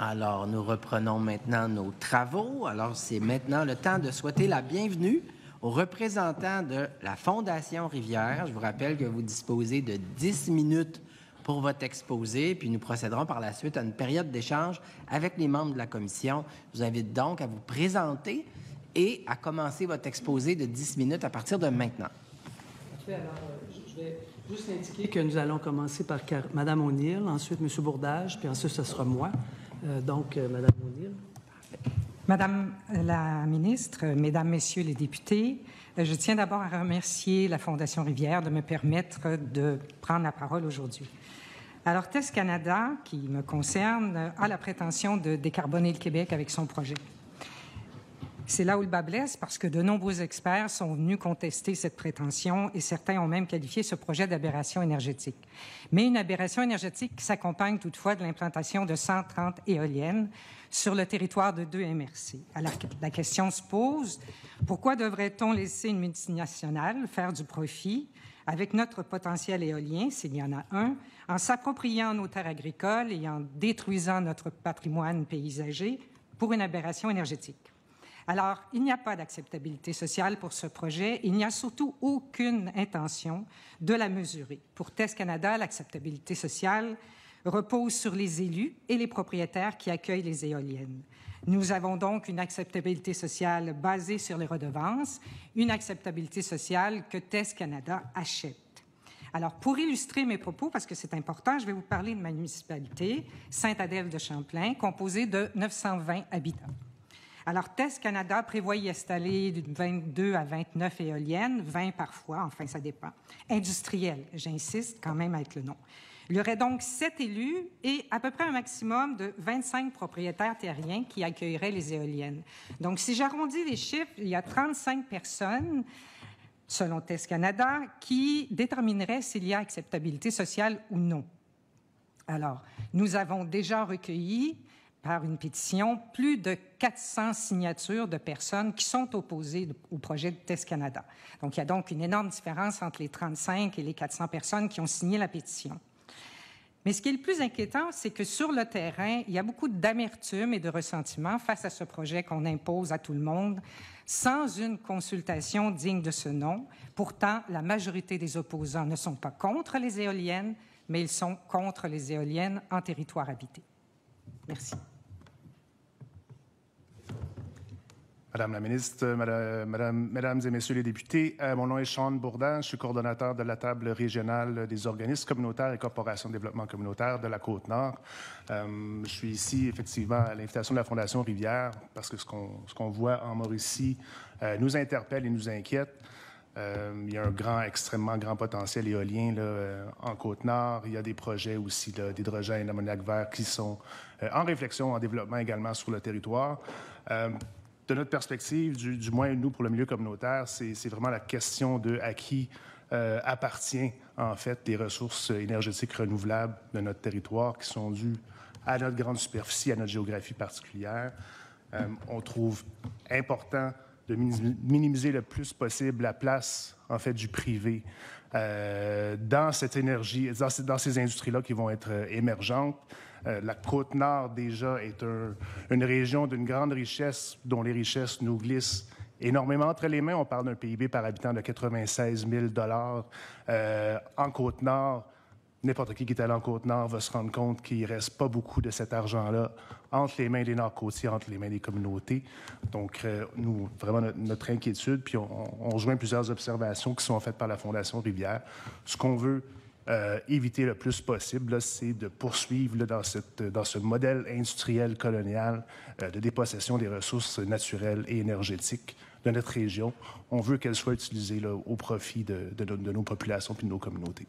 Alors, nous reprenons maintenant nos travaux. Alors, c'est maintenant le temps de souhaiter la bienvenue aux représentants de la Fondation Rivière. Je vous rappelle que vous disposez de 10 minutes pour votre exposé, puis nous procéderons par la suite à une période d'échange avec les membres de la commission. Je vous invite donc à vous présenter et à commencer votre exposé de 10 minutes à partir de maintenant. Parfait. Alors, je vais juste indiquer que nous allons commencer par Mme O'Neill, ensuite M. Bourdage, puis ensuite ce sera moi. Mme O'Neill. Madame la ministre, Mesdames, Messieurs les députés, je tiens d'abord à remercier la Fondation Rivière de me permettre de prendre la parole aujourd'hui. Alors, TES Canada, qui me concerne, a la prétention de décarboner le Québec avec son projet. C'est là où le bas blesse, parce que de nombreux experts sont venus contester cette prétention et certains ont même qualifié ce projet d'aberration énergétique. Mais une aberration énergétique qui s'accompagne toutefois de l'implantation de 130 éoliennes sur le territoire de 2 MRC. Alors, la question se pose, pourquoi devrait-on laisser une multinationale faire du profit avec notre potentiel éolien, s'il y en a un, en s'appropriant nos terres agricoles et en détruisant notre patrimoine paysager pour une aberration énergétique? Alors, il n'y a pas d'acceptabilité sociale pour ce projet. Il n'y a surtout aucune intention de la mesurer. Pour TES Canada, l'acceptabilité sociale repose sur les élus et les propriétaires qui accueillent les éoliennes. Nous avons donc une acceptabilité sociale basée sur les redevances, une acceptabilité sociale que TES Canada achète. Alors, pour illustrer mes propos, parce que c'est important, je vais vous parler de ma municipalité, Sainte-Adèle-de-Champlain, composée de 920 habitants. Alors, TES Canada prévoit y installer de 22 à 29 éoliennes, 20 parfois, enfin, ça dépend. Industrielles, j'insiste quand même avec le nom. Il y aurait donc 7 élus et à peu près un maximum de 25 propriétaires terriens qui accueilleraient les éoliennes. Donc, si j'arrondis les chiffres, il y a 35 personnes, selon TES Canada, qui détermineraient s'il y a acceptabilité sociale ou non. Alors, nous avons déjà recueilli par une pétition, plus de 400 signatures de personnes qui sont opposées au projet de TES Canada. Donc, il y a donc une énorme différence entre les 35 et les 400 personnes qui ont signé la pétition. Mais ce qui est le plus inquiétant, c'est que sur le terrain, il y a beaucoup d'amertume et de ressentiment face à ce projet qu'on impose à tout le monde, sans une consultation digne de ce nom. Pourtant, la majorité des opposants ne sont pas contre les éoliennes, mais ils sont contre les éoliennes en territoire habité. Merci. Madame la ministre, Mesdames et Messieurs les députés, mon nom est Sean Bourdin, je suis coordonnateur de la table régionale des organismes communautaires et corporations de développement communautaire de la Côte-Nord. Je suis ici, effectivement, à l'invitation de la Fondation Rivière, parce que ce qu'on voit en Mauricie nous interpelle et nous inquiète. Il y a un extrêmement grand potentiel éolien là, en Côte-Nord. Il y a des projets aussi d'hydrogène, d'ammoniac vert qui sont en réflexion, en développement également sur le territoire. De notre perspective, du moins nous, pour le milieu communautaire, c'est vraiment la question de à qui appartient, en fait, des ressources énergétiques renouvelables de notre territoire qui sont dues à notre grande superficie, à notre géographie particulière. On trouve important de minimiser le plus possible la place, en fait, du privé dans cette énergie, dans ces industries-là qui vont être émergentes. La Côte-Nord, déjà, est une région d'une grande richesse dont les richesses nous glissent énormément entre les mains. On parle d'un PIB par habitant de 96 000 en Côte-Nord. N'importe qui est allé en Côte-Nord va se rendre compte qu'il ne reste pas beaucoup de cet argent-là entre les mains des Nord-Côtiers, entre les mains des communautés. Donc, nous, vraiment, notre inquiétude, puis on rejoint plusieurs observations qui sont faites par la Fondation Rivière. Ce qu'on veut éviter le plus possible, c'est de poursuivre là, dans ce modèle industriel colonial de dépossession des ressources naturelles et énergétiques de notre région. On veut qu'elles soient utilisées là, au profit de nos populations et de nos communautés.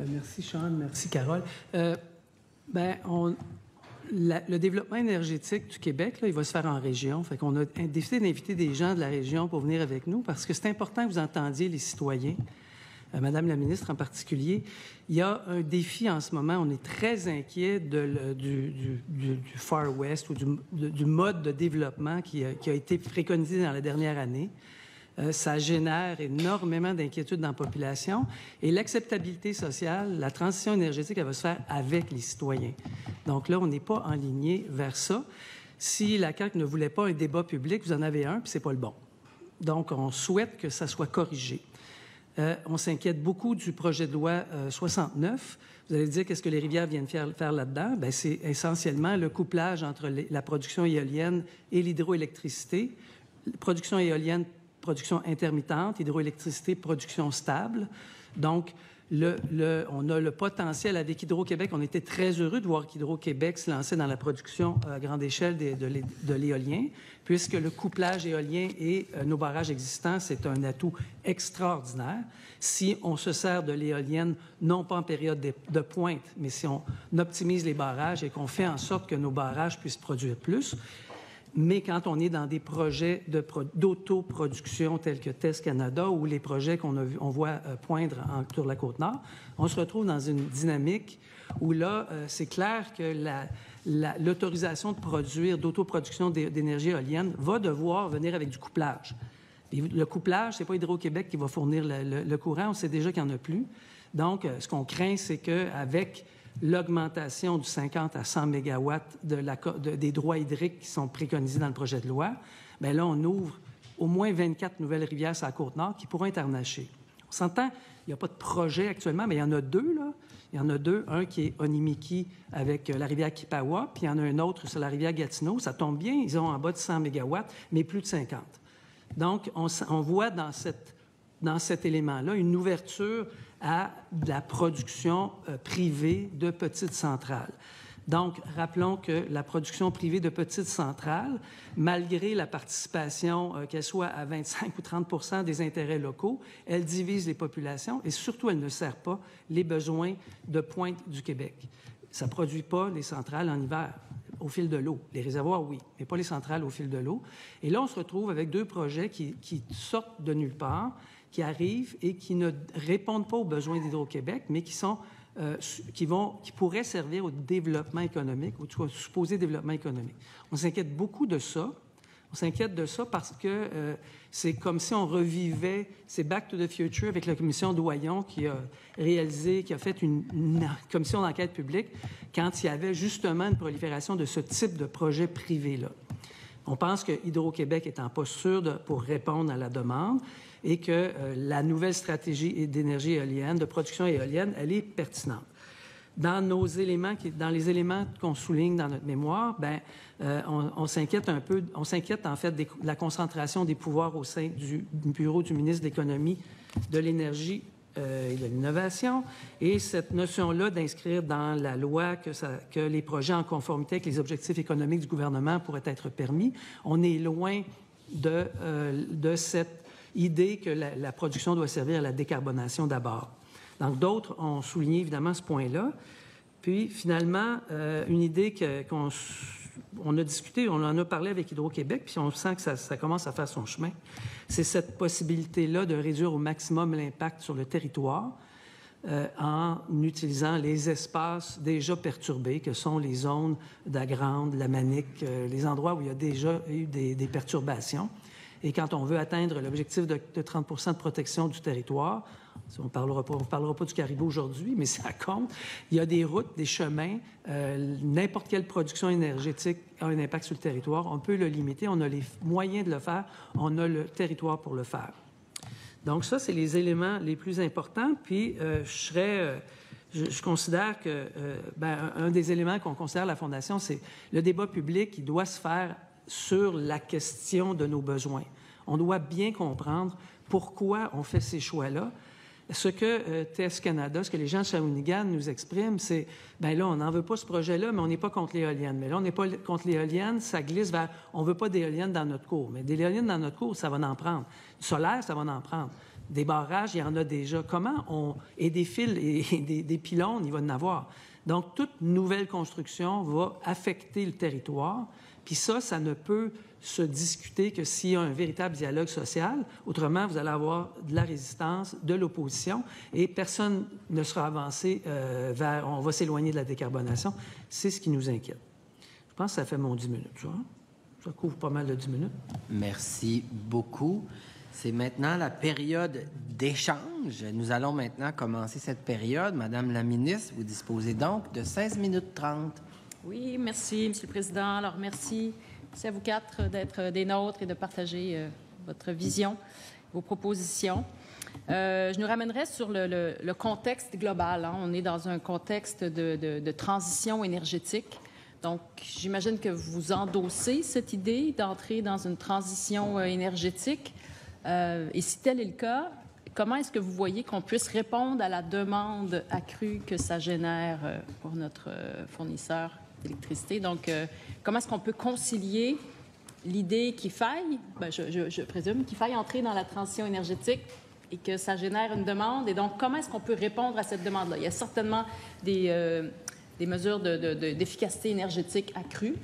Merci, Sean. Merci, Carole. Le développement énergétique du Québec, là, il va se faire en région. Fait qu'on a décidé d'inviter des gens de la région pour venir avec nous parce que c'est important que vous entendiez les citoyens. Madame la ministre en particulier, il y a un défi en ce moment. On est très inquiet du Far West ou du mode de développement qui a été préconisé dans la dernière année. Ça génère énormément d'inquiétudes dans la population. Et l'acceptabilité sociale, la transition énergétique, elle va se faire avec les citoyens. Donc là, on n'est pas enligné vers ça. Si la CAQ ne voulait pas un débat public, vous en avez un, puis c'est pas le bon. Donc, on souhaite que ça soit corrigé. On s'inquiète beaucoup du projet de loi 69. Vous allez dire qu'est-ce que les rivières viennent faire là-dedans? Bien, c'est essentiellement le couplage entre la production éolienne et l'hydroélectricité. Production éolienne, production intermittente, hydroélectricité, production stable. Donc, on a le potentiel avec Hydro-Québec. On était très heureux de voir qu'Hydro-Québec se lançait dans la production à grande échelle de l'éolien, puisque le couplage éolien et nos barrages existants, c'est un atout extraordinaire. Si on se sert de l'éolienne, non pas en période de pointe, mais si on optimise les barrages et qu'on fait en sorte que nos barrages puissent produire plus. Mais quand on est dans des projets d'autoproduction tels que TES Canada ou les projets on voit poindre sur la Côte-Nord, on se retrouve dans une dynamique où là, c'est clair que l'autorisation de produire, d'autoproduction d'énergie éolienne va devoir venir avec du couplage. Et le couplage, c'est pas Hydro-Québec qui va fournir le courant, on sait déjà qu'il n'y en a plus. Donc, ce qu'on craint, c'est qu'avec l'augmentation du 50 à 100 mégawatts des droits hydriques qui sont préconisés dans le projet de loi, bien là, on ouvre au moins 24 nouvelles rivières sur la Côte-Nord qui pourront être harnachées. On s'entend, il n'y a pas de projet actuellement, mais il y en a deux, là. Il y en a deux, un qui est Onimiki avec la rivière Kipawa, puis il y en a un autre sur la rivière Gatineau. Ça tombe bien, ils ont en bas de 100 mégawatts, mais plus de 50. Donc, on voit dans cet élément-là une ouverture à de la production privée de petites centrales. Donc, rappelons que la production privée de petites centrales, malgré la participation, qu'elle soit à 25 ou 30 des intérêts locaux, elle divise les populations et surtout, elle ne sert pas les besoins de pointe du Québec. Ça ne produit pas les centrales en hiver au fil de l'eau. Les réservoirs, oui, mais pas les centrales au fil de l'eau. Et là, on se retrouve avec deux projets qui sortent de nulle part, qui arrivent et qui ne répondent pas aux besoins d'Hydro-Québec, mais qui pourraient servir au développement économique, au supposé développement économique. On s'inquiète beaucoup de ça. On s'inquiète de ça parce que c'est comme si on revivait, c'est Back to the Future avec la commission Doyon qui a fait une commission d'enquête publique quand il y avait justement une prolifération de ce type de projet privé-là. On pense que Hydro-Québec est en posture pour répondre à la demande et que la nouvelle stratégie d'énergie éolienne, de production éolienne, elle est pertinente. Dans les éléments qu'on souligne dans notre mémoire, on s'inquiète un peu, en fait de la concentration des pouvoirs au sein du bureau du ministre de l'Économie, de l'Énergie et de l'Innovation, et cette notion-là d'inscrire dans la loi que les projets en conformité avec les objectifs économiques du gouvernement pourraient être permis. On est loin de cette idée que la production doit servir à la décarbonation d'abord. Donc, d'autres ont souligné évidemment ce point-là. Puis, finalement, une idée qu'on a discutée, on en a parlé avec Hydro-Québec, puis on sent que ça commence à faire son chemin, c'est cette possibilité-là de réduire au maximum l'impact sur le territoire en utilisant les espaces déjà perturbés, que sont les zones d'Agrande, la Manic, les endroits où il y a déjà eu des perturbations. Et quand on veut atteindre l'objectif de 30 de protection du territoire, on ne parlera pas du caribou aujourd'hui, mais ça compte. Il y a des routes, des chemins. N'importe quelle production énergétique a un impact sur le territoire. On peut le limiter. On a les moyens de le faire. On a le territoire pour le faire. Donc ça, c'est les éléments les plus importants. Puis, je considère que un des éléments qu'on considère à la Fondation, c'est le débat public qui doit se faire sur la question de nos besoins. On doit bien comprendre pourquoi on fait ces choix-là. Ce que TES Canada, ce que les gens de Shawinigan nous expriment, c'est bien là, on n'en veut pas ce projet-là, mais on n'est pas contre l'éolienne. Mais là, on n'est pas contre l'éolienne, ça glisse vers on ne veut pas d'éolienne dans notre cour. Mais des éoliennes dans notre cour, ça va en prendre. Du solaire, ça va en prendre. Des barrages, il y en a déjà. Et des fils et des pylônes, il va en avoir. Donc, toute nouvelle construction va affecter le territoire. Puis ça ne peut se discuter que s'il y a un véritable dialogue social. Autrement, vous allez avoir de la résistance, de l'opposition, et personne ne sera avancé vers... On va s'éloigner de la décarbonation. C'est ce qui nous inquiète. Je pense que ça fait mon 10 minutes, ça. Ça couvre pas mal de 10 minutes. Merci beaucoup. C'est maintenant la période d'échange. Nous allons maintenant commencer cette période. Madame la ministre, vous disposez donc de 16 minutes 30. Oui, merci, Monsieur le Président. Alors, merci à vous quatre d'être des nôtres et de partager votre vision, vos propositions. Je nous ramènerai sur le contexte global. Hein. On est dans un contexte de transition énergétique. Donc, j'imagine que vous endossez cette idée d'entrer dans une transition énergétique. Et si tel est le cas, comment est-ce que vous voyez qu'on puisse répondre à la demande accrue que ça génère pour notre fournisseur d'électricité? Donc, comment est-ce qu'on peut concilier l'idée qu'il faille, je présume, qu'il faille entrer dans la transition énergétique et que ça génère une demande? Et donc, comment est-ce qu'on peut répondre à cette demande-là? Il y a certainement des mesures d'efficacité énergétique accrues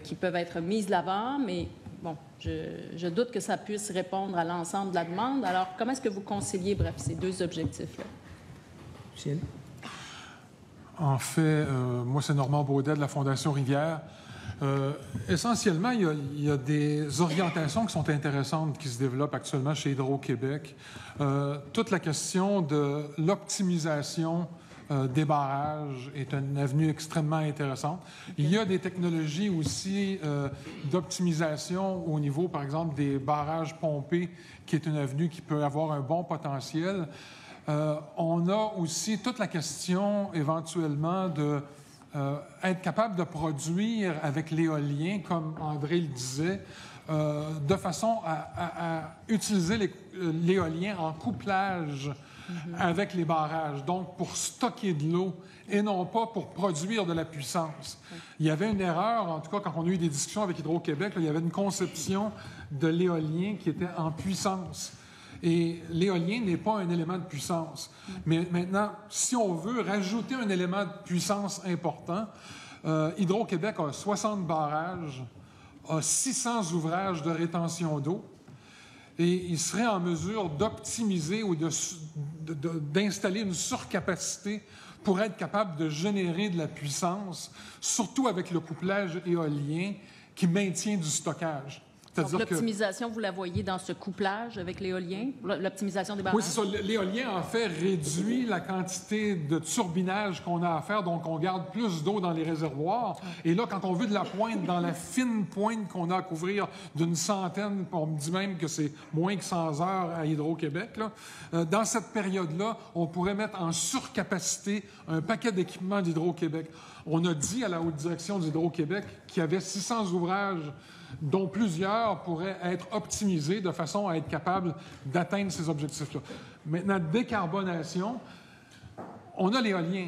qui peuvent être mises de l'avant, mais bon, je doute que ça puisse répondre à l'ensemble de la demande. Alors, comment est-ce que vous conciliez, bref, ces deux objectifs-là? Michel? En fait, moi, c'est Normand Baudet de la Fondation Rivière. Essentiellement, il y a des orientations qui sont intéressantes qui se développent actuellement chez Hydro-Québec. Toute la question de l'optimisation des barrages est une avenue extrêmement intéressante. Il y a des technologies aussi d'optimisation au niveau, par exemple, des barrages pompés, qui est une avenue qui peut avoir un bon potentiel. On a aussi toute la question, éventuellement, de être capable de produire avec l'éolien, comme André le disait, de façon à utiliser l'éolien en couplage avec les barrages, donc pour stocker de l'eau et non pas pour produire de la puissance. Il y avait une erreur, en tout cas, quand on a eu des discussions avec Hydro-Québec, il y avait une conception de l'éolien qui était en puissance. Et l'éolien n'est pas un élément de puissance. Mais maintenant, si on veut rajouter un élément de puissance important, Hydro-Québec a 60 barrages, a 600 ouvrages de rétention d'eau, et il serait en mesure d'optimiser ou d'installer une surcapacité pour être capable de générer de la puissance, surtout avec le couplage éolien qui maintient du stockage. Donc, l'optimisation, vous la voyez dans ce couplage avec l'éolien, l'optimisation des barrages? Oui, c'est ça. L'éolien, en fait, réduit la quantité de turbinage qu'on a à faire, donc on garde plus d'eau dans les réservoirs. Et là, quand on veut de la pointe, dans la fine pointe qu'on a à couvrir d'une centaine, on me dit même que c'est moins que 100 heures à Hydro-Québec, là, dans cette période-là, on pourrait mettre en surcapacité un paquet d'équipements d'Hydro-Québec. On a dit à la haute direction d'Hydro-Québec qu'il y avait 600 ouvrages dont plusieurs pourraient être optimisés de façon à être capables d'atteindre ces objectifs-là. Maintenant, décarbonation, on a l'éolien.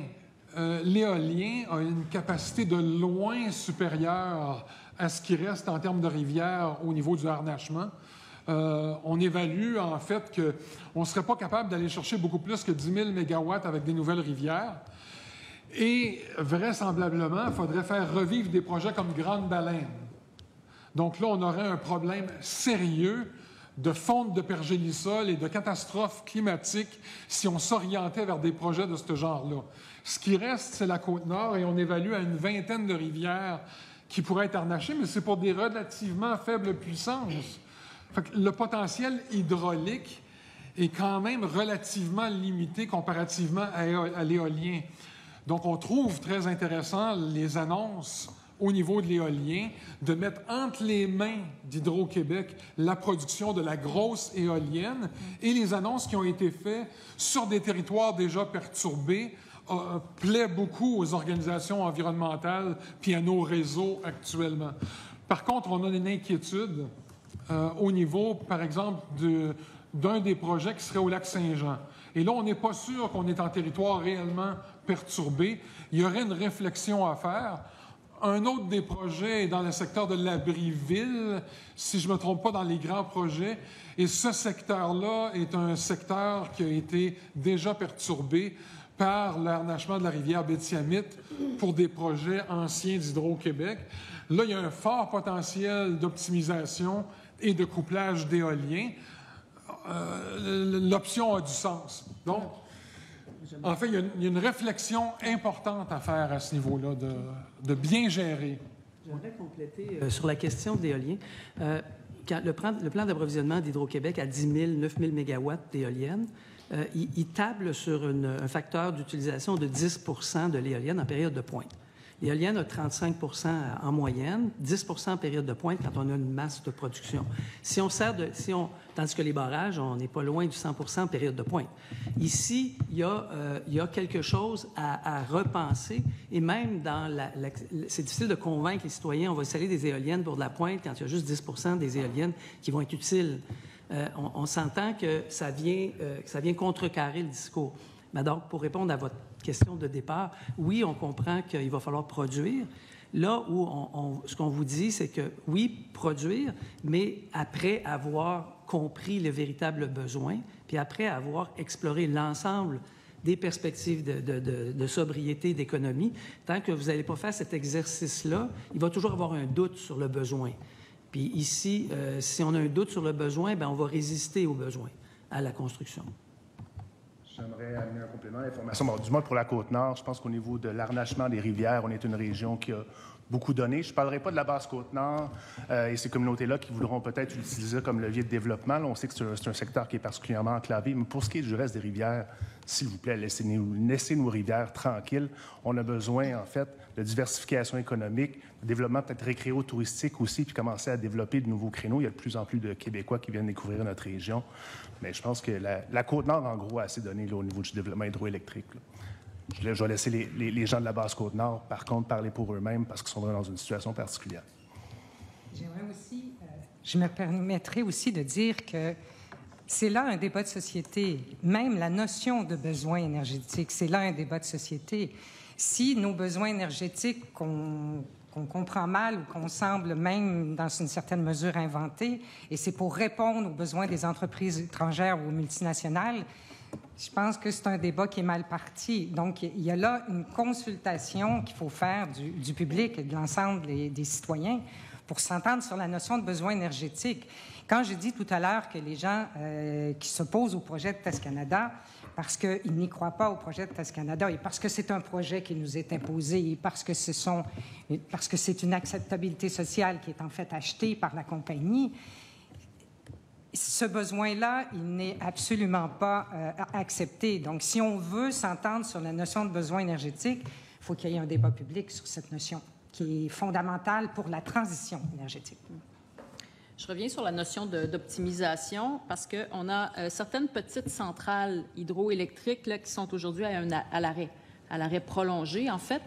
L'éolien a une capacité de loin supérieure à ce qui reste en termes de rivières au niveau du harnachement. On évalue, en fait, qu'on ne serait pas capable d'aller chercher beaucoup plus que 10 000 mégawatts avec des nouvelles rivières. Et vraisemblablement, il faudrait faire revivre des projets comme Grande Baleine. Donc là, on aurait un problème sérieux de fonte de pergélisol et de catastrophes climatiques si on s'orientait vers des projets de ce genre-là. Ce qui reste, c'est la Côte-Nord, et on évalue à une vingtaine de rivières qui pourraient être harnachées, mais c'est pour des relativement faibles puissances. Fait que le potentiel hydraulique est quand même relativement limité comparativement à l'éolien. Donc, on trouve très intéressant les annonces au niveau de l'éolien, de mettre entre les mains d'Hydro-Québec la production de la grosse éolienne, et les annonces qui ont été faites sur des territoires déjà perturbés plaît beaucoup aux organisations environnementales puis à nos réseaux actuellement. Par contre, on a une inquiétude au niveau, par exemple, d'un des projets qui serait au lac Saint-Jean. Et là, on n'est pas sûr qu'on est en territoire réellement perturbé. Il y aurait une réflexion à faire. Un autre des projets est dans le secteur de Labrie-Ville, si je ne me trompe pas, dans les grands projets. Et ce secteur-là est un secteur qui a été déjà perturbé par l'harnachement de la rivière Bétiamite pour des projets anciens d'Hydro-Québec. Là, il y a un fort potentiel d'optimisation et de couplage d'éolien. L'option a du sens. Donc, en fait, il y a une réflexion importante à faire à ce niveau-là, de bien gérer. J'aimerais compléter sur la question de l'éolien. le plan d'approvisionnement d'Hydro-Québec à 10 000, 9 000 mégawatts d'éoliennes, il table sur un facteur d'utilisation de 10 % de l'éolienne en période de pointe. L'éolienne a 35 % en moyenne, 10 % en période de pointe quand on a une masse de production. Tandis que les barrages, on n'est pas loin du 100 % en période de pointe. Ici, il y a quelque chose à repenser et même c'est difficile de convaincre les citoyens, on va installer des éoliennes pour de la pointe quand il y a juste 10 % des éoliennes qui vont être utiles. On s'entend que ça vient contrecarrer le discours. Mais donc, pour répondre à votre question de départ, oui, on comprend qu'il va falloir produire. Là où ce qu'on vous dit, c'est que oui, produire, mais après avoir compris le véritable besoin, puis après avoir exploré l'ensemble des perspectives de sobriété, d'économie, tant que vous n'allez pas faire cet exercice-là, il va toujours avoir un doute sur le besoin. Puis ici, si on a un doute sur le besoin, bien, on va résister au besoin, à la construction. J'aimerais amener un complément d'information. Bon, du moins pour la Côte-Nord, je pense qu'au niveau de l'arnachement des rivières, on est une région qui a beaucoup donné. Je ne parlerai pas de la Basse-Côte-Nord et ces communautés-là qui voudront peut-être l'utiliser comme levier de développement. Là, on sait que c'est un secteur qui est particulièrement enclavé. Mais pour ce qui est du reste des rivières, s'il vous plaît, laissez nos rivières tranquilles. On a besoin, en fait, de diversification économique, de développement peut-être récréo-touristique aussi, puis commencer à développer de nouveaux créneaux. Il y a de plus en plus de Québécois qui viennent découvrir notre région. Mais je pense que la Côte-Nord, en gros, a assez donné là, au niveau du développement hydroélectrique. Là. Je vais laisser les gens de la Basse-Côte-Nord, par contre, parler pour eux-mêmes parce qu'ils sont dans une situation particulière. J'aimerais aussi, je me permettrai aussi de dire que c'est là un débat de société. Même la notion de besoin énergétique, c'est là un débat de société. Si nos besoins énergétiques qu'on comprend mal ou qu'on semble même, dans une certaine mesure, inventer, et c'est pour répondre aux besoins des entreprises étrangères ou multinationales, je pense que c'est un débat qui est mal parti. Donc, il y a là une consultation qu'il faut faire du public et de l'ensemble des citoyens pour s'entendre sur la notion de besoin énergétique. Quand je dis tout à l'heure que les gens qui s'opposent au projet de TES Canada, parce qu'ils n'y croient pas au projet de TES Canada et parce que c'est un projet qui nous est imposé et parce que c'est une acceptabilité sociale qui est en fait achetée par la compagnie, ce besoin-là, il n'est absolument pas accepté. Donc, si on veut s'entendre sur la notion de besoin énergétique, il faut qu'il y ait un débat public sur cette notion qui est fondamentale pour la transition énergétique. Je reviens sur la notion d'optimisation parce qu'on a certaines petites centrales hydroélectriques là, qui sont aujourd'hui à l'arrêt prolongé, en fait.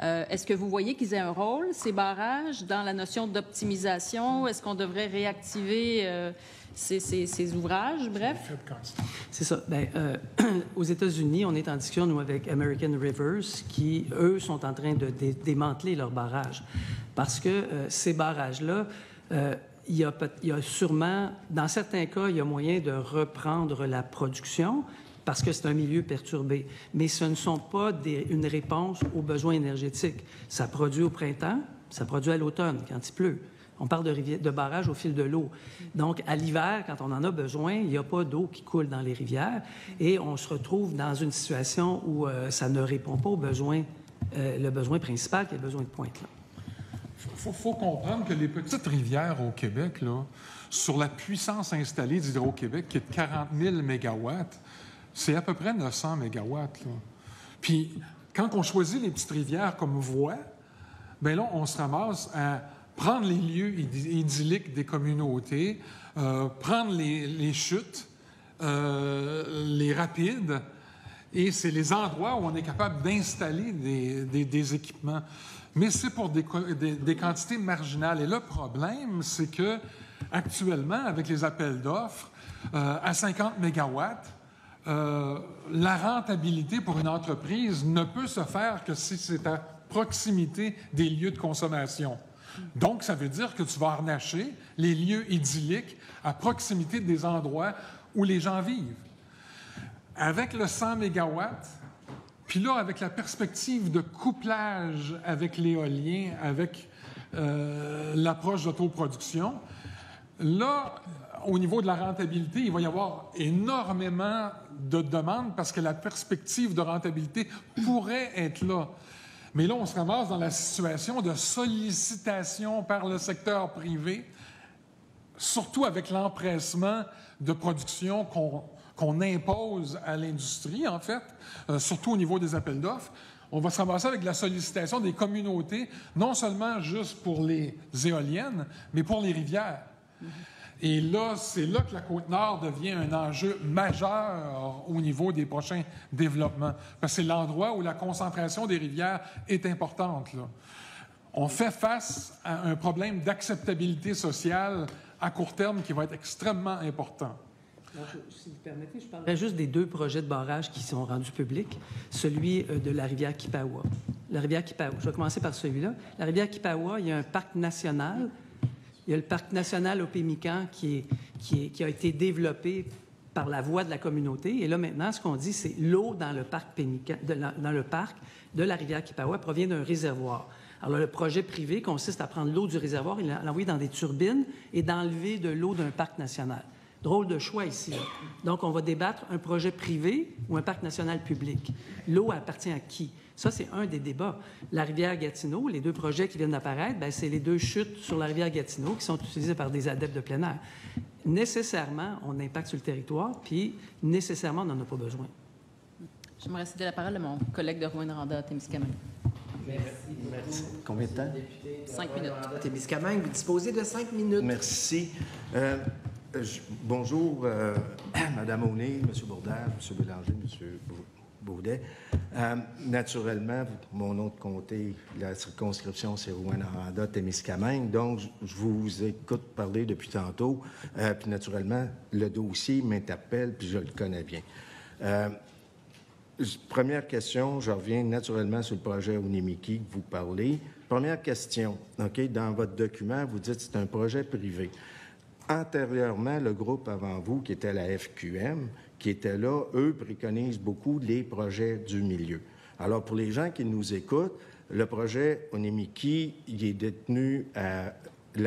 Est-ce que vous voyez qu'ils aient un rôle, ces barrages, dans la notion d'optimisation? Est-ce qu'on devrait réactiver ces ouvrages? Bref. C'est ça. Bien, aux États-Unis, on est en discussion, nous, avec American Rivers, qui, eux, sont en train de démanteler leurs barrages. Parce que ces barrages-là, il y a sûrement, dans certains cas, il y a moyen de reprendre la production parce que c'est un milieu perturbé. Mais ce ne sont pas une réponse aux besoins énergétiques. Ça produit au printemps, ça produit à l'automne, quand il pleut. On parle de barrages au fil de l'eau. Donc, à l'hiver, quand on en a besoin, il n'y a pas d'eau qui coule dans les rivières et on se retrouve dans une situation où ça ne répond pas aux besoins, le besoin principal qui est le besoin de pointe. Il faut comprendre que les petites rivières au Québec, là, sur la puissance installée d'Hydro-Québec, qui est de 40 000 mégawatts, c'est à peu près 900 mégawatts. Là. Puis, quand on choisit les petites rivières comme voie, bien là, on se ramasse à prendre les lieux idylliques des communautés, prendre les chutes, les rapides, et c'est les endroits où on est capable d'installer des équipements. Mais c'est pour des quantités marginales. Et le problème, c'est que actuellement, avec les appels d'offres, à 50 mégawatts, la rentabilité pour une entreprise ne peut se faire que si c'est à proximité des lieux de consommation. Donc, ça veut dire que tu vas harnacher les lieux idylliques à proximité des endroits où les gens vivent. Avec le 100 mégawatts, puis là, avec la perspective de couplage avec l'éolien, avec l'approche d'autoproduction, là, au niveau de la rentabilité, il va y avoir énormément de demandes parce que la perspective de rentabilité pourrait être là. Mais là, on se ramasse dans la situation de sollicitation par le secteur privé surtout avec l'empressement de production qu'on impose à l'industrie, en fait, surtout au niveau des appels d'offres, on va se ramasser avec la sollicitation des communautés, non seulement juste pour les éoliennes, mais pour les rivières. Et là, c'est là que la Côte-Nord devient un enjeu majeur au niveau des prochains développements, parce que c'est l'endroit où la concentration des rivières est importante, là. On fait face à un problème d'acceptabilité sociale à court terme qui va être extrêmement important. Alors, si vous permettez, je parlerai juste des 2 projets de barrage qui sont rendus publics. Celui de la rivière Kipawa. La rivière Kipawa, je vais commencer par celui-là. La rivière Kipawa, il y a un parc national. Il y a le parc national Opémican qui a été développé par la voix de la communauté. Et là, maintenant, ce qu'on dit, c'est l'eau dans le parc dans le parc de la rivière Kipawa provient d'un réservoir. Alors, le projet privé consiste à prendre l'eau du réservoir et l'envoyer dans des turbines et d'enlever de l'eau d'un parc national. Drôle de choix ici, là. Donc, on va débattre un projet privé ou un parc national public. L'eau appartient à qui? Ça, c'est un des débats. La rivière Gatineau, les 2 projets qui viennent d'apparaître, bien, c'est les 2 chutes sur la rivière Gatineau qui sont utilisées par des adeptes de plein air. Nécessairement, on impacte sur le territoire, puis nécessairement, on n'en a pas besoin. J'aimerais céder la parole à mon collègue de Rouyn-Noranda, Témiscamingue. Merci. Combien de temps? 5 minutes. Témiscamingue, vous disposez de 5 minutes. Merci. Bonjour, Mme Auné, M. Bourdin, M. Bélanger, M. Baudet. Naturellement, mon nom de comté, la circonscription, c'est Rouyn-Noranda, Témiscamingue. Donc, je vous écoute parler depuis tantôt. Puis, naturellement, le dossier m'interpelle, puis je le connais bien. Première question, je reviens naturellement sur le projet Onemiki que vous parlez. Première question, OK, dans votre document, vous dites que c'est un projet privé. Antérieurement, le groupe avant vous, qui était la FQM, qui était là, eux préconisent beaucoup les projets du milieu. Alors, pour les gens qui nous écoutent, le projet Onemiki, il est détenu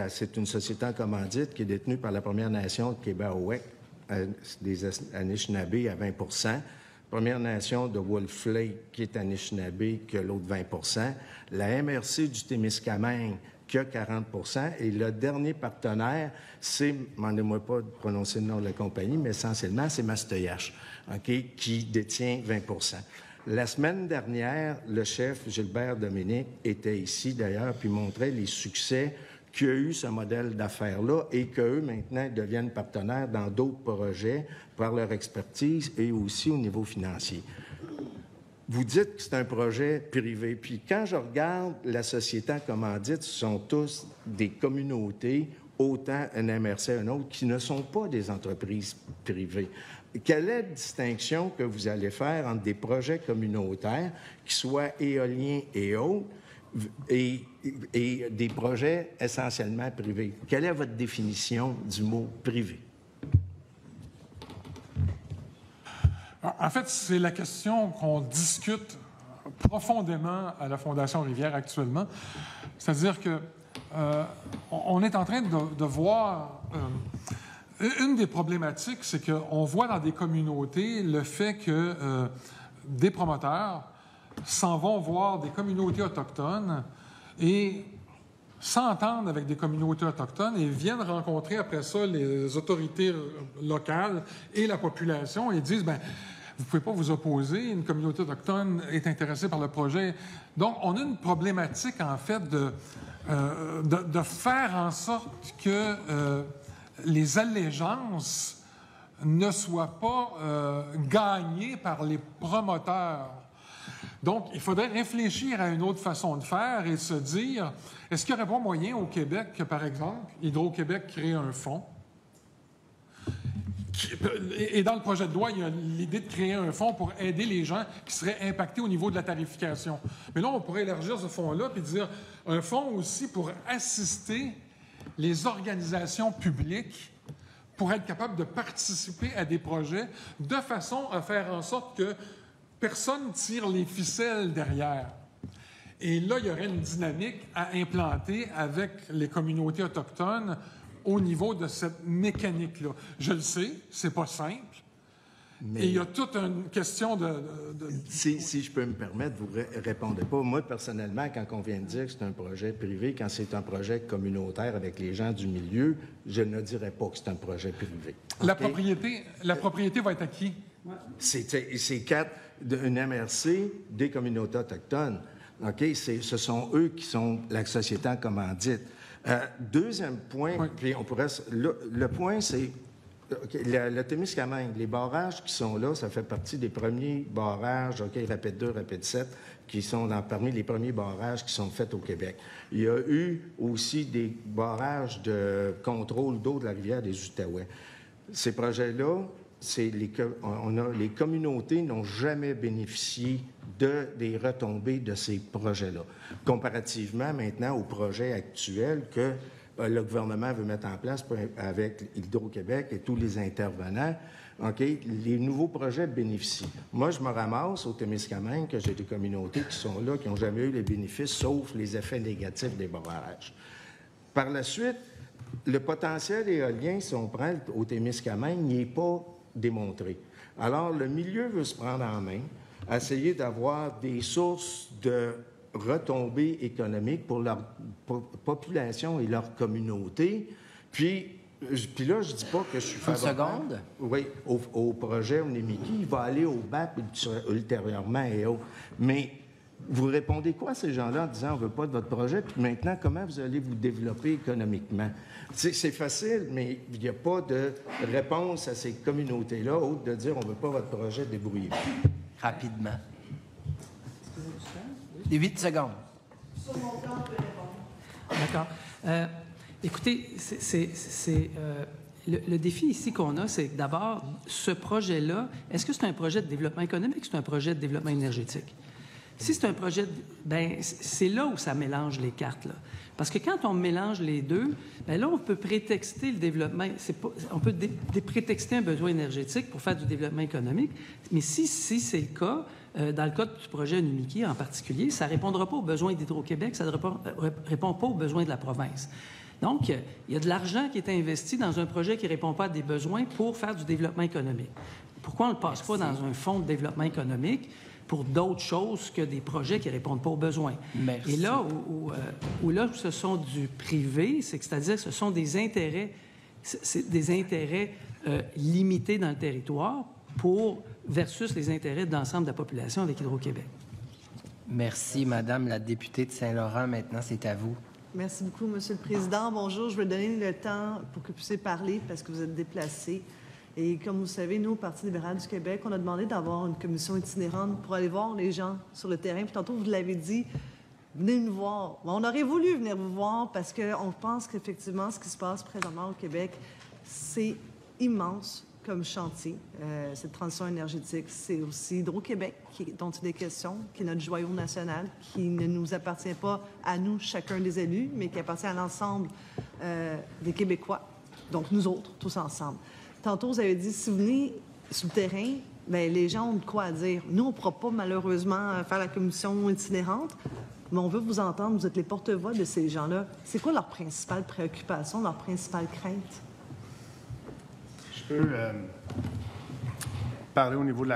c'est une société en commandite qui est détenue par la Première Nation de Québec, des Anishinabés à 20 Première Nation de Wolf Lake, qui est Anishinabé, qui a l'autre 20 la MRC du Témiscamingue, qui a 40 et le dernier partenaire, c'est, demandez-moi pas de prononcer le nom de la compagnie, mais essentiellement, c'est Mastoyache, OK, qui détient 20 La semaine dernière, le chef Gilbert Dominique était ici, d'ailleurs, puis montrait les succès qu'il y a eu ce modèle d'affaires-là et qu'eux, maintenant, deviennent partenaires dans d'autres projets par leur expertise et aussi au niveau financier. Vous dites que c'est un projet privé. Puis quand je regarde la société en commandite, ce sont tous des communautés, autant un MRC un autre, qui ne sont pas des entreprises privées. Quelle est la distinction que vous allez faire entre des projets communautaires, qui soient éoliens et autres, et des projets essentiellement privés? Quelle est votre définition du mot « privé » ? En fait, c'est la question qu'on discute profondément à la Fondation Rivière actuellement. C'est-à-dire que on est en train de voir... une des problématiques, c'est qu'on voit dans des communautés le fait que des promoteurs s'en vont voir des communautés autochtones et s'entendent avec des communautés autochtones et viennent rencontrer après ça les autorités locales et la population et disent, bien, vous ne pouvez pas vous opposer, une communauté autochtone est intéressée par le projet. Donc, on a une problématique, en fait, de faire en sorte que les allégeances ne soient pas gagnées par les promoteurs. Donc, il faudrait réfléchir à une autre façon de faire et se dire, est-ce qu'il n'y aurait pas moyen au Québec que, par exemple, Hydro-Québec crée un fonds? Et dans le projet de loi, il y a l'idée de créer un fonds pour aider les gens qui seraient impactés au niveau de la tarification. Mais là, on pourrait élargir ce fonds-là et dire un fonds aussi pour assister les organisations publiques pour être capables de participer à des projets de façon à faire en sorte que personne ne tire les ficelles derrière. Et là, il y aurait une dynamique à implanter avec les communautés autochtones au niveau de cette mécanique-là. Je le sais, c'est pas simple, Et il y a toute une question de... Si je peux me permettre, vous ne répondez pas. Moi, personnellement, quand on vient de dire que c'est un projet privé, quand c'est un projet communautaire avec les gens du milieu, je ne dirais pas que c'est un projet privé. La Okay? propriété va être à qui? C'est une MRC des communautés autochtones. Okay? Ce sont eux qui sont la société en commandite. Deuxième point, oui. Puis on pourrait... Le point, c'est... Okay, le Témiscamingue, les barrages qui sont là, ça fait partie des premiers barrages, Rapide 2, Rapide 7, qui sont parmi les premiers barrages qui sont faits au Québec. Il y a eu aussi des barrages de contrôle d'eau de la rivière des Outaouais. Ces projets-là, les communautés n'ont jamais bénéficié des retombées de ces projets-là, comparativement maintenant aux projets actuels que le gouvernement veut mettre en place avec Hydro-Québec et tous les intervenants. Les nouveaux projets bénéficient. Moi, je me ramasse au Témiscamingue que j'ai des communautés qui sont là, qui n'ont jamais eu les bénéfices, sauf les effets négatifs des barrages. Par la suite, le potentiel éolien, si on prend au Témiscamingue, n'est pas démontré. Alors, le milieu veut se prendre en main, essayer d'avoir des sources de retombées économiques pour leur population et leur communauté. Puis là, je ne dis pas que je suis favorable... Une seconde? Oui, au projet Onemiki. Il va aller au BAP ultérieurement et autres. Mais vous répondez quoi à ces gens-là en disant « on ne veut pas de votre projet », puis maintenant, comment vous allez vous développer économiquement? C'est facile, mais il n'y a pas de réponse à ces communautés-là, autre de dire « on ne veut pas votre projet, débrouillez-vous ». Rapidement. 8 secondes. Sur mon plan, on peut répondre. D'accord. Écoutez, le défi ici qu'on a, c'est d'abord, ce projet-là, est-ce que c'est un projet de développement économique ou c'est un projet de développement énergétique? Si c'est un projet, c'est là où ça mélange les cartes, là. Parce que quand on mélange les deux, bien là, on peut prétexter le développement. On peut prétexter un besoin énergétique pour faire du développement économique. Mais si c'est le cas, dans le cas du projet Onemiki en particulier, ça ne répondra pas aux besoins d'Hydro-Québec, ça ne répond pas aux besoins de la province. Donc, il y a de l'argent qui est investi dans un projet qui ne répond pas à des besoins pour faire du développement économique. Pourquoi on ne le passe pas dans un fonds de développement économique pour d'autres choses que des projets qui ne répondent pas aux besoins? Merci. Et là où ce sont du privé, c'est-à-dire que ce sont des intérêts, limités dans le territoire versus les intérêts de l'ensemble de la population avec Hydro-Québec. Merci, Madame la députée de Saint-Laurent. Maintenant, c'est à vous. Merci beaucoup, Monsieur le Président. Bonjour. Je vais donner le temps pour que vous puissiez parler parce que vous êtes déplacé. Et comme vous savez, nous, au Parti libéral du Québec, on a demandé d'avoir une commission itinérante pour aller voir les gens sur le terrain. Puis tantôt, vous l'avez dit, venez nous voir. On aurait voulu venir vous voir parce qu'on pense qu'effectivement, ce qui se passe présentement au Québec, c'est immense comme chantier. Cette transition énergétique, c'est aussi Hydro-Québec dont il est question, qui est notre joyau national, qui ne nous appartient pas à nous, chacun des élus, mais qui appartient à l'ensemble des Québécois, donc nous autres, tous ensemble. Tantôt, vous avez dit, si vous venez sur le terrain, bien, les gens ont de quoi à dire. Nous, on ne pourra pas, malheureusement, faire la commission itinérante, mais on veut vous entendre. Vous êtes les porte-voix de ces gens-là. C'est quoi leur principale préoccupation, leur principale crainte? Je peux parler au niveau de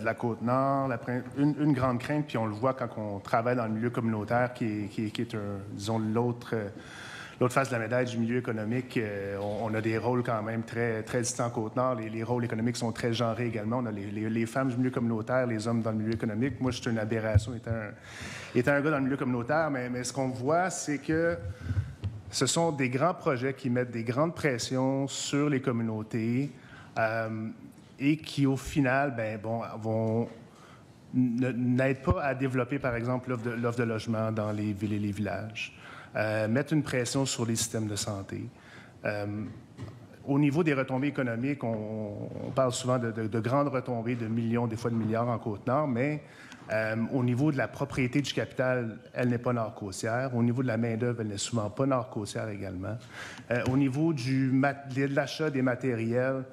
la Côte-Nord. Une grande crainte, puis on le voit quand on travaille dans le milieu communautaire, qui est disons, l'autre face de la médaille du milieu économique. On a des rôles quand même très, très distants en Côte-Nord. Les rôles économiques sont très genrés également. On a les femmes du milieu communautaire, les hommes dans le milieu économique. Moi, je suis une aberration étant un gars dans le milieu communautaire, mais ce qu'on voit, c'est que ce sont des grands projets qui mettent des grandes pressions sur les communautés et qui, au final, n'aident pas à développer, par exemple, l'offre de logement dans les villes et les villages. Mettre une pression sur les systèmes de santé. Au niveau des retombées économiques, on parle souvent de grandes retombées de millions, des fois de milliards en Côte-Nord, mais au niveau de la propriété du capital, elle n'est pas nord-côtière. Au niveau de la main-d'œuvre, elle n'est souvent pas nord-côtière également. Au niveau de l'achat des matériels,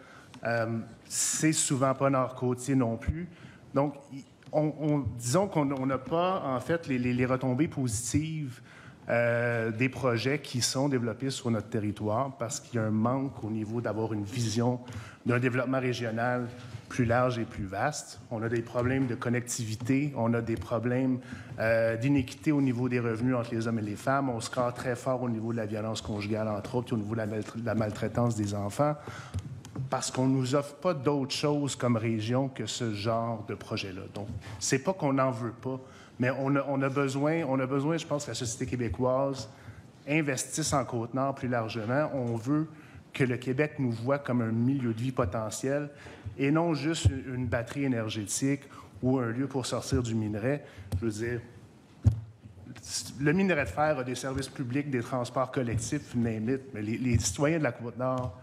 c'est souvent pas nord-côtier non plus. Donc, disons qu'on n'a pas, en fait, les retombées positives des projets qui sont développés sur notre territoire parce qu'il y a un manque au niveau d'avoir une vision d'un développement régional plus large et plus vaste. On a des problèmes de connectivité, on a des problèmes d'inéquité au niveau des revenus entre les hommes et les femmes. On score très fort au niveau de la violence conjugale, entre autres, et au niveau de la maltraitance des enfants, parce qu'on ne nous offre pas d'autre chose comme région que ce genre de projet-là. Donc, c'est pas qu'on n'en veut pas, mais on a besoin, je pense, que la société québécoise investisse en Côte-Nord plus largement. On veut que le Québec nous voit comme un milieu de vie potentiel et non juste une batterie énergétique ou un lieu pour sortir du minerai. Je veux dire, le minerai de fer a des services publics, des transports collectifs, name it, mais les citoyens de la Côte-Nord,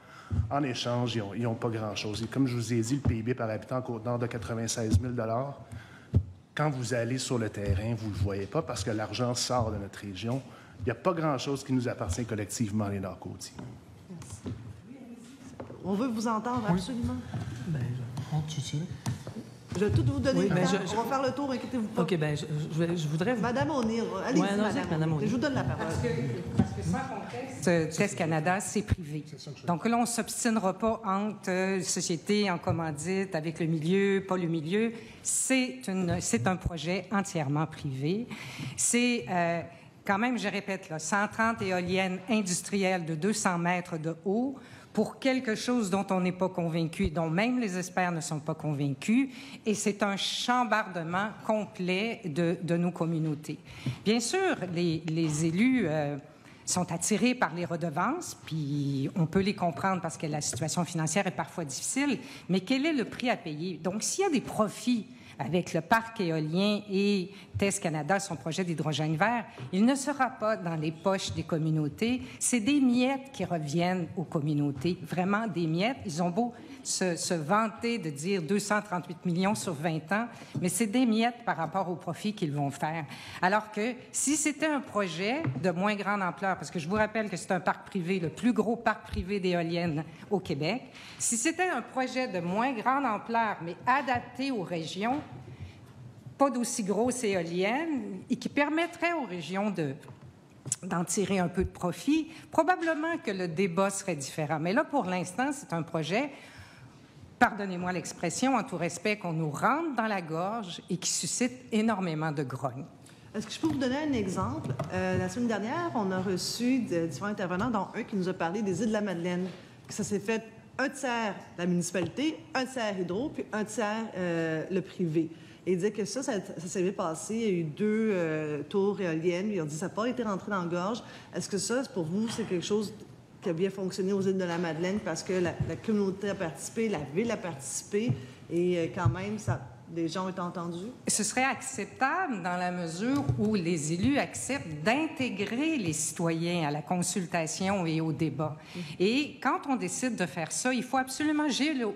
en échange, ils n'ont pas grand-chose. Et comme je vous ai dit, le PIB par habitant en Côte-Nord de 96 000 $. Quand vous allez sur le terrain, vous ne le voyez pas parce que l'argent sort de notre région. Il n'y a pas grand-chose qui nous appartient collectivement, les Nord-Côtiers. On veut vous entendre, absolument. Bien, Je vais tout vous donner Oui, le ben, temps. On va faire le tour, inquiétez-vous pas. OK, bien, je voudrais... Madame O'Neill, allez-y, Ouais, non, c'est Madame O'Neill. Je vous donne la parole. Parce que sans contexte, Test Canada, c'est privé. Donc là, on ne s'obstinera pas entre société en commandite avec le milieu, pas le milieu. C'est un projet entièrement privé. C'est... quand même, je répète, là, 130 éoliennes industrielles de 200 mètres de haut pour quelque chose dont on n'est pas convaincu, dont même les experts ne sont pas convaincus, et c'est un chambardement complet de nos communautés. Bien sûr, les élus sont attirés par les redevances, puis on peut les comprendre parce que la situation financière est parfois difficile, mais quel est le prix à payer? Donc, s'il y a des profits avec le parc éolien et Test Canada, son projet d'hydrogène vert, il ne sera pas dans les poches des communautés. C'est des miettes qui reviennent aux communautés, vraiment des miettes. Ils ont beau se vanter de dire 238 millions sur 20 ans, mais c'est des miettes par rapport au profit qu'ils vont faire. Alors que si c'était un projet de moins grande ampleur, parce que je vous rappelle que c'est un parc privé, le plus gros parc privé d'éoliennes au Québec, si c'était un projet de moins grande ampleur, mais adapté aux régions, pas d'aussi grosses éoliennes, et qui permettrait aux régions d'en tirer un peu de profit, probablement que le débat serait différent. Mais là, pour l'instant, c'est un projet, pardonnez-moi l'expression, en tout respect, qu'on nous rentre dans la gorge et qui suscite énormément de grogne. Est-ce que je peux vous donner un exemple? La semaine dernière, on a reçu différents intervenants, dont un qui nous a parlé des îles de la Madeleine. Ça s'est fait un tiers la municipalité, un tiers Hydro, puis un tiers le privé. Et il disait que ça s'est bien passé. Il y a eu 2 tours éoliennes. Ils ont dit que ça n'a pas été rentré dans la gorge. Est-ce que ça, pour vous, c'est quelque chose qui a bien fonctionné aux îles de la Madeleine parce que la communauté a participé, la ville a participé et quand même, les gens ont été entendus? Ce serait acceptable dans la mesure où les élus acceptent d'intégrer les citoyens à la consultation et au débat. Et quand on décide de faire ça, il faut absolument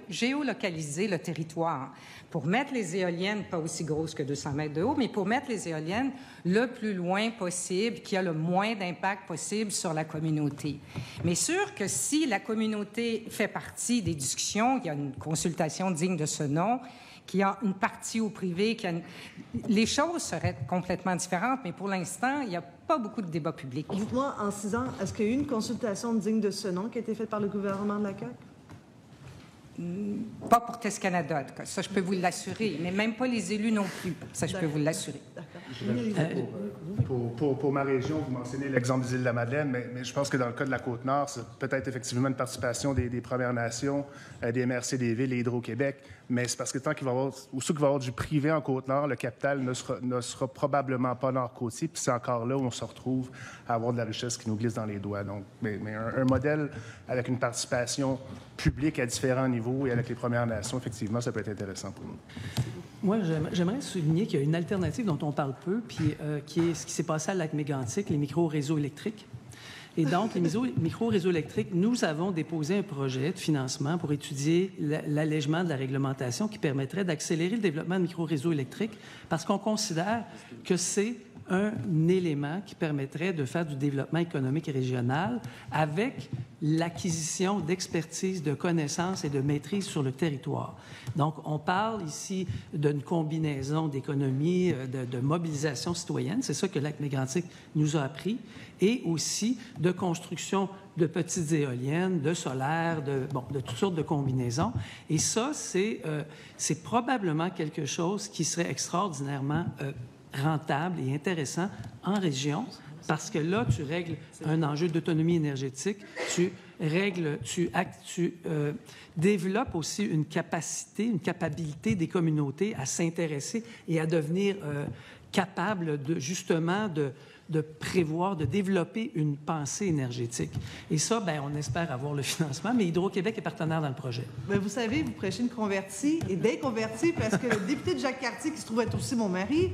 géolocaliser le territoire pour mettre les éoliennes, pas aussi grosses que 200 mètres de haut, mais pour mettre les éoliennes le plus loin possible, qui a le moins d'impact possible sur la communauté. Mais sûr que si la communauté fait partie des discussions, il y a une consultation digne de ce nom, qu'il y a une partie au privé, les choses seraient complètement différentes, mais pour l'instant, il n'y a pas beaucoup de débat public. Dites-moi, en 6 ans, est-ce qu'il y a eu une consultation digne de ce nom qui a été faite par le gouvernement de la CAQ? Pas pour Test Canada, en tout cas. Ça, je peux vous l'assurer. Mais même pas les élus non plus. Ça, je peux vous l'assurer. Pour ma région, vous mentionnez l'exemple des îles de la Madeleine, mais je pense que dans le cas de la Côte-Nord, c'est peut-être effectivement une participation des Premières Nations, des MRC des villes et Hydro-Québec, mais c'est parce que tant qu'il va y avoir, ou ceux qui va y avoir du privé en Côte-Nord, le capital ne sera probablement pas nord-côtier, puis c'est encore là où on se retrouve à avoir de la richesse qui nous glisse dans les doigts. Donc, mais un modèle avec une participation publique à différents niveaux et avec les Premières Nations, effectivement, ça peut être intéressant pour nous. Moi, j'aimerais souligner qu'il y a une alternative dont on parle peu, puis qui est ce qui s'est passé à Lac-Mégantic, les micro-réseaux électriques. Et donc, les micro-réseaux électriques, nous avons déposé un projet de financement pour étudier l'allègement de la réglementation qui permettrait d'accélérer le développement de micro-réseaux électriques parce qu'on considère que c'est un élément qui permettrait de faire du développement économique régional avec l'acquisition d'expertise, de connaissances et de maîtrise sur le territoire. Donc, on parle ici d'une combinaison d'économie, de mobilisation citoyenne, c'est ça que Lac-Mégantic nous a appris, et aussi de construction de petites éoliennes, de solaire, de toutes sortes de combinaisons. Et ça, c'est probablement quelque chose qui serait extraordinairement rentable et intéressant en région, parce que là, tu règles un enjeu d'autonomie énergétique, tu développes aussi une capacité des communautés à s'intéresser et à devenir capables de prévoir, de développer une pensée énergétique. Et ça, bien, on espère avoir le financement, mais Hydro-Québec est partenaire dans le projet. Bien, vous savez, vous prêchez une convertie et déconvertie parce que le député de Jacques-Cartier, qui se trouve être aussi mon mari,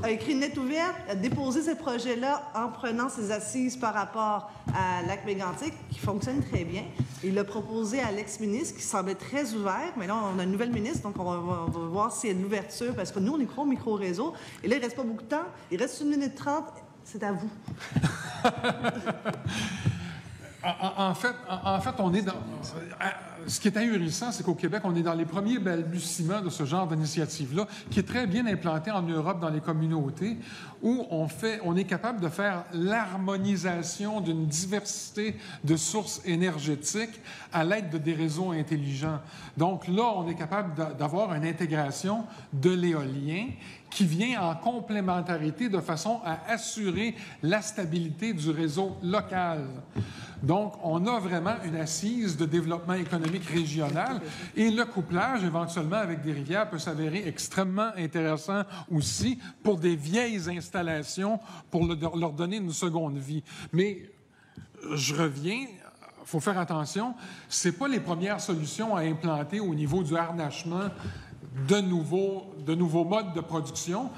a écrit une lettre ouverte, a déposé ce projet-là en prenant ses assises par rapport à Lac-Mégantic, qui fonctionne très bien. Il l'a proposé à l'ex-ministre, qui semblait très ouvert, mais là, on a une nouvelle ministre, donc on va voir s'il y a une ouverture, parce que nous, on est au micro-réseau. Et là, il ne reste pas beaucoup de temps. Il reste 1 minute 30. C'est à vous. En fait, on est dans... Ce qui est ahurissant, c'est qu'au Québec, on est dans les premiers balbutiements de ce genre d'initiative-là, qui est très bien implanté en Europe dans les communautés, où on est capable de faire l'harmonisation d'une diversité de sources énergétiques à l'aide de des réseaux intelligents. Donc là, on est capable d'avoir une intégration de l'éolien qui vient en complémentarité de façon à assurer la stabilité du réseau local. Donc, on a vraiment une assise de développement économique régional et le couplage, éventuellement, avec des rivières peut s'avérer extrêmement intéressant aussi pour des vieilles installations, pour leur donner une seconde vie. Mais je reviens... Il faut faire attention, ce n'est pas les premières solutions à implanter au niveau du harnachement de nouveaux modes de production.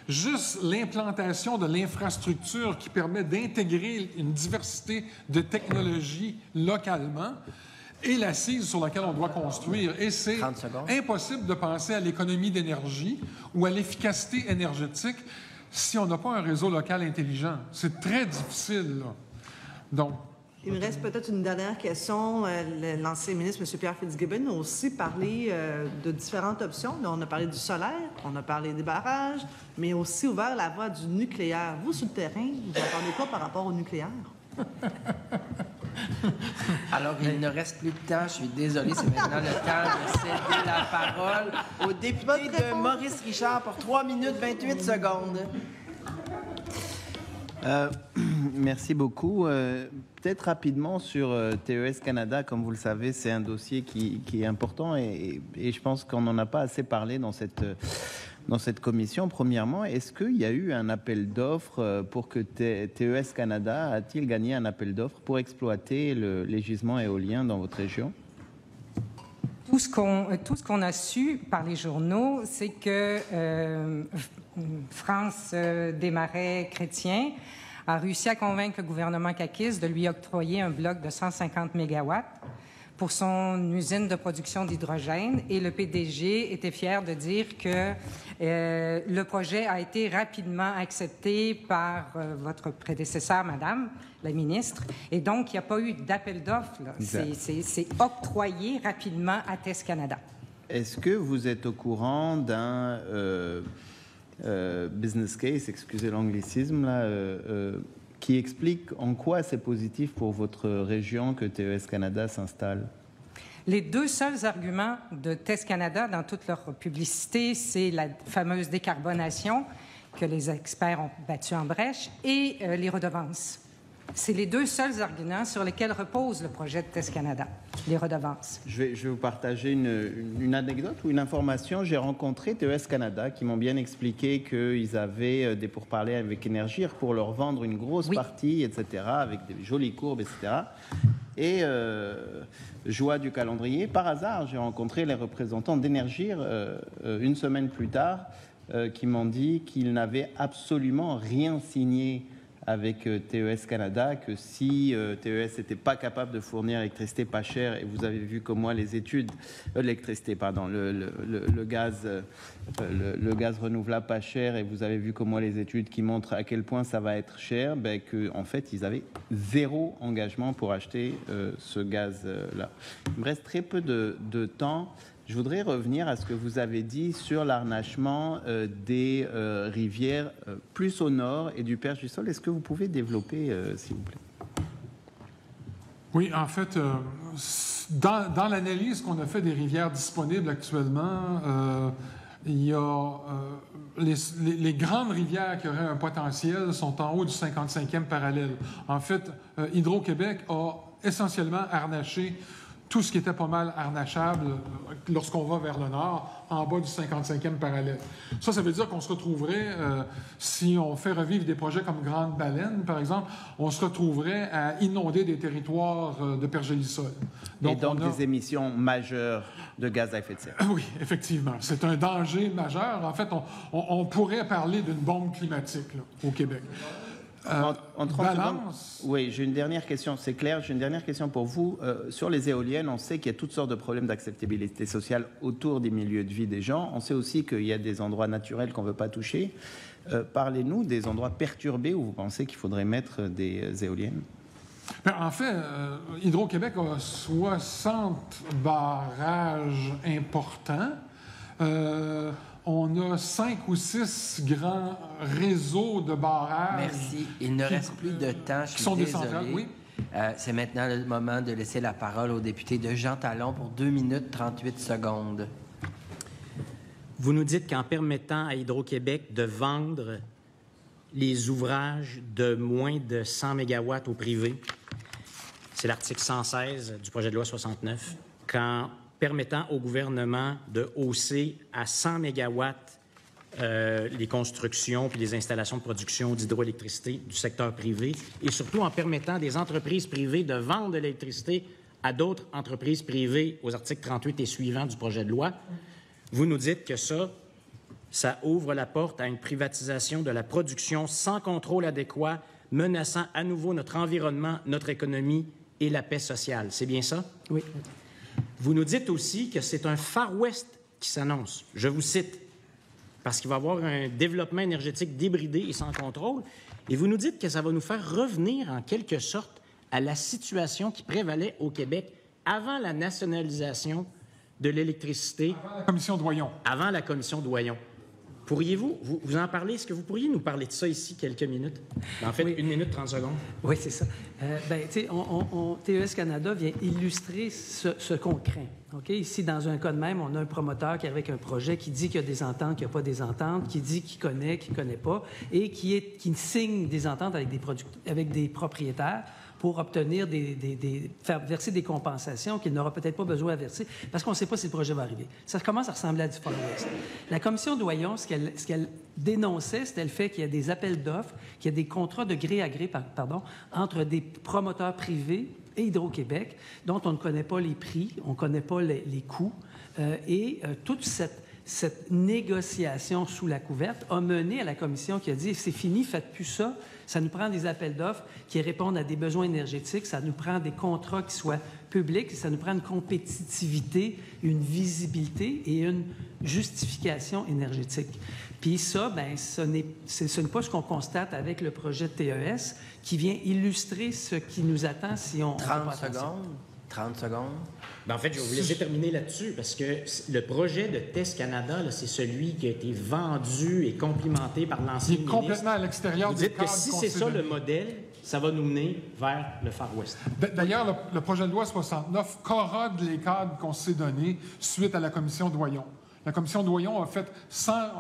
Juste l'implantation de l'infrastructure qui permet d'intégrer une diversité de technologies localement est l'assise sur laquelle on doit construire. Et c'est impossible de penser à l'économie d'énergie ou à l'efficacité énergétique si on n'a pas un réseau local intelligent. C'est très difficile, là. Donc, il me reste peut-être une dernière question. L'ancien ministre, M. Pierre Fitzgibbon, a aussi parlé de différentes options. Là, on a parlé du solaire, on a parlé des barrages, mais aussi ouvert la voie du nucléaire. Vous, sur le terrain, vous entendez quoi par rapport au nucléaire? Alors, il ne reste plus de temps. Je suis désolé, c'est maintenant le temps de céder la parole au député de Maurice Richard pour 3 minutes 28 secondes. Merci beaucoup. Peut-être rapidement sur TES Canada, comme vous le savez, c'est un dossier qui est important et je pense qu'on n'en a pas assez parlé dans cette commission. Premièrement, est-ce qu'il y a eu un appel d'offres pour que TES Canada a-t-il gagné un appel d'offres pour exploiter les gisements éoliens dans votre région? Tout ce qu'on a su par les journaux, c'est que France Desmarais-Chrétien a réussi à convaincre le gouvernement caquiste de lui octroyer un bloc de 150 mégawatts pour son usine de production d'hydrogène. Et le PDG était fier de dire que le projet a été rapidement accepté par votre prédécesseur, Madame la ministre. Et donc, il n'y a pas eu d'appel d'offres. C'est octroyé rapidement à TES Canada. Est-ce que vous êtes au courant d'un business case, excusez l'anglicisme, là, qui explique en quoi c'est positif pour votre région que TES Canada s'installe? Les deux seuls arguments de TES Canada dans toute leur publicité, c'est la fameuse décarbonation que les experts ont battue en brèche et les redevances. C'est les deux seuls arguments sur lesquels repose le projet de TES Canada, les redevances. Je vais vous partager une anecdote ou une information. J'ai rencontré TES Canada qui m'ont bien expliqué qu'ils avaient des pourparlers avec Énergir pour leur vendre une grosse partie, etc., avec des jolies courbes, etc. Et joie du calendrier, par hasard, j'ai rencontré les représentants d'Énergir une semaine plus tard qui m'ont dit qu'ils n'avaient absolument rien signé avec TES Canada que si TES n'était pas capable de fournir l'électricité pas chère, et vous avez vu comme moi les études, l'électricité, pardon, le gaz renouvelable pas cher, et vous avez vu comme moi les études qui montrent à quel point ça va être cher, qu'en fait ils avaient zéro engagement pour acheter ce gaz-là. Il me reste très peu de temps. Je voudrais revenir à ce que vous avez dit sur l'arnachement des rivières plus au nord et du Perche du Sol. Est-ce que vous pouvez développer, s'il vous plaît? Oui, en fait, dans l'analyse qu'on a fait des rivières disponibles actuellement, il y a les grandes rivières qui auraient un potentiel sont en haut du 55e parallèle. En fait, Hydro-Québec a essentiellement harnaché tout ce qui était pas mal harnachable lorsqu'on va vers le nord, en bas du 55e parallèle. Ça veut dire qu'on se retrouverait, si on fait revivre des projets comme Grande Baleine, par exemple, on se retrouverait à inonder des territoires de pergélisol. Et donc des émissions majeures de gaz à effet de serre. Oui, effectivement. C'est un danger majeur. En fait, on pourrait parler d'une bombe climatique là, au Québec. En 30 secondes, oui, j'ai une dernière question. C'est clair, j'ai une dernière question pour vous. Sur les éoliennes, on sait qu'il y a toutes sortes de problèmes d'acceptabilité sociale autour des milieux de vie des gens. On sait aussi qu'il y a des endroits naturels qu'on ne veut pas toucher. Parlez-nous des endroits perturbés où vous pensez qu'il faudrait mettre des éoliennes. En fait, Hydro-Québec a 60 barrages importants. On a 5 ou 6 grands réseaux de barrages. Merci. Il ne reste plus de temps. Je suis désolé. Oui. C'est maintenant le moment de laisser la parole au député de Jean Talon pour 2 minutes 38 secondes. Vous nous dites qu'en permettant à Hydro-Québec de vendre les ouvrages de moins de 100 mégawatts au privé, c'est l'article 116 du projet de loi 69, qu'en permettant au gouvernement de hausser à 100 mégawatts les constructions puis les installations de production d'hydroélectricité du secteur privé, et surtout en permettant à des entreprises privées de vendre de l'électricité à d'autres entreprises privées aux articles 38 et suivants du projet de loi. Vous nous dites que ça ouvre la porte à une privatisation de la production sans contrôle adéquat, menaçant à nouveau notre environnement, notre économie et la paix sociale. C'est bien ça? Oui. Vous nous dites aussi que c'est un Far West qui s'annonce. Je vous cite, parce qu'il va y avoir un développement énergétique débridé et sans contrôle. Et vous nous dites que ça va nous faire revenir en quelque sorte à la situation qui prévalait au Québec avant la nationalisation de l'électricité. Avant la commission Doyon. Avant la commission Doyon. Pourriez-vous vous en parler? Est-ce que vous pourriez nous parler de ça ici quelques minutes? En fait, oui. 1 minute 30 secondes. Oui, c'est ça. Tu sais, TES Canada vient illustrer ce qu'on craint. Okay? Ici, dans un cas de même, on a un promoteur qui est avec un projet qui dit qu'il y a des ententes, qu'il n'y a pas des ententes, qui dit qu'il connaît, qu'il ne connaît pas, et qui signe des ententes avec des propriétaires pour obtenir faire verser des compensations qu'il n'aura peut-être pas besoin de verser, parce qu'on ne sait pas si le projet va arriver. Ça commence à ressembler à du Far West. La commission Doyon, ce qu'elle dénonçait, c'était le fait qu'il y a des appels d'offres, qu'il y a des contrats de gré à gré, entre des promoteurs privés et Hydro-Québec, dont on ne connaît pas les prix, on ne connaît pas les coûts, toute cette négociation sous la couverte a mené à la commission qui a dit « c'est fini, faites plus ça, ça nous prend des appels d'offres qui répondent à des besoins énergétiques, ça nous prend des contrats qui soient publics, ça nous prend une compétitivité, une visibilité et une justification énergétique. » Puis ça, ce n'est pas ce qu'on constate avec le projet de TES qui vient illustrer ce qui nous attend si on... 30 secondes. En fait, je vais vous laisser terminer là-dessus, parce que le projet de TES Canada, c'est celui qui a été vendu et complimenté par l'ancien ministre. Complètement à l'extérieur des cadres. Vous dites que si c'est ça le modèle, ça va nous mener vers le Far West. D'ailleurs, le projet de loi 69 corrode les cadres qu'on s'est donnés suite à la commission Doyon. La commission Doyon a fait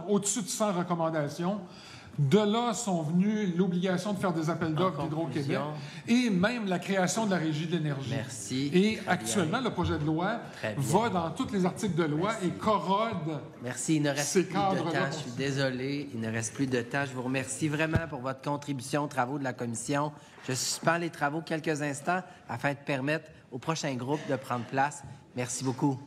au-dessus de 100 recommandations. De là sont venues l'obligation de faire des appels d'offres d'Hydro-Québec et même la création de la Régie de l'énergie. Merci. Et actuellement, le projet de loi va dans tous les articles de loi et corrode. Merci. Il ne reste plus de temps. Je suis désolé. Il ne reste plus de temps. Je vous remercie vraiment pour votre contribution aux travaux de la commission. Je suspends les travaux quelques instants afin de permettre au prochain groupe de prendre place. Merci beaucoup.